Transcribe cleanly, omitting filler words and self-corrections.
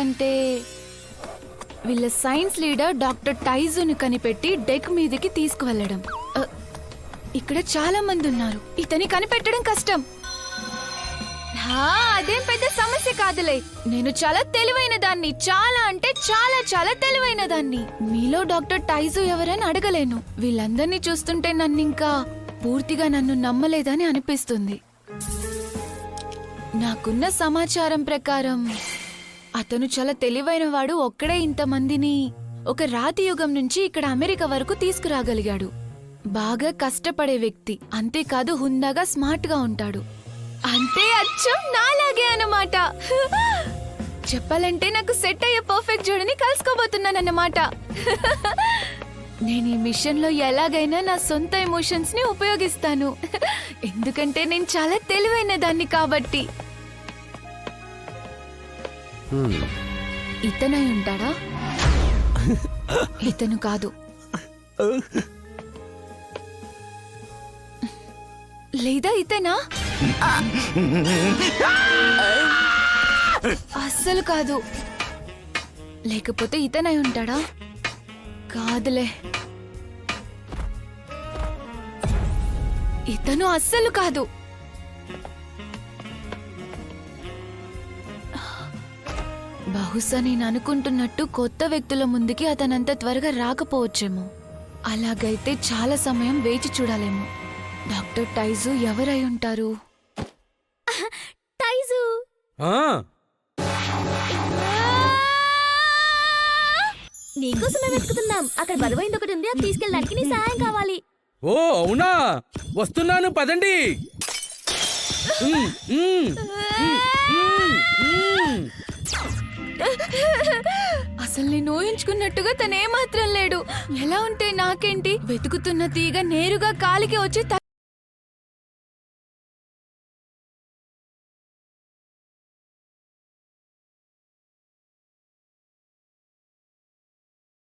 ఏంటంటే వీళ్ళ science leader doctor టైజును కనిపెట్టి డెక్ మీదకి తీసుకువెళ్ళడం. ఇక్కడ చాలా మంది ఉన్నారు, ఇతని కనిపెట్టడం కష్టం. అదేం పెద్ద సమస్య కాదులే. నేను చాలా తెలివైన దాన్ని, చాలా అంటే చాలా చాలా తెలివైన దాన్ని. మీలో డాక్టర్ టైజు ఎవరని అడగలేను. వీళ్ళందరినీ చూస్తుంటే నన్నింకా పూర్తిగా నన్ను నమ్మలేదని అనిపిస్తుంది. నాకున్న సమాచారం ప్రకారం అతను చాలా తెలివైన వాడు. ఒక్కడే ఇంతమందిని ఒక రాతి యుగం నుంచి ఇక్కడ అమెరికా వరకు తీసుకురాగలిగాడు. బాగా కష్టపడే వ్యక్తి, అంతేకాదు హుందాగా స్మార్ట్ గా ఉంటాడు. అంతే, అచ్చం నాలాగే అన్నమాట. చెప్పాలంటే నాకు సెట్ అయ్యే పర్ఫెక్ట్ జోడిని కలుసుకోబోతున్నానన్నమాట. నేను ఈ మిషన్ లో ఎలాగైనా నా సొంత ఎమోషన్స్ ని ఉపయోగిస్తాను, ఎందుకంటే నేను చాలా తెలివైన దాన్ని కాబట్టి. ఇతనై ఉంటాడా? ఇతను కాదు. లేదా ఇతనా? అస్సలు కాదు. లేకపోతే ఇతనై ఉంటాడా? కాదులే, ఇతను అస్సలు కాదు. బహుశా నేను అనుకుంటున్నట్టు కొత్త వ్యక్తుల ముందుకి అతనంత త్వరగా రాకపోవచ్చేమో. అలాగైతే చాలా సమయం వేచి చూడాలేమో. డాక్టర్ టైజు ఎవరై ఉంటారు? టైజు, నీకోసమే వెతుకుతున్నాం. అక్కడ బరువైంది ఒకటి ఉంది, అది తీసుకెళ్ళడానికి నీ సాయం కావాలి. ఓ అవునా, వస్తున్నాను పదండి. అసలు నేను ఊహించుకున్నట్టుగా తనేమాత్రం లేడు. ఎలా ఉంటే నాకేంటి, వెతుకుతున్న తీగ నేరుగా కాలికి వచ్చి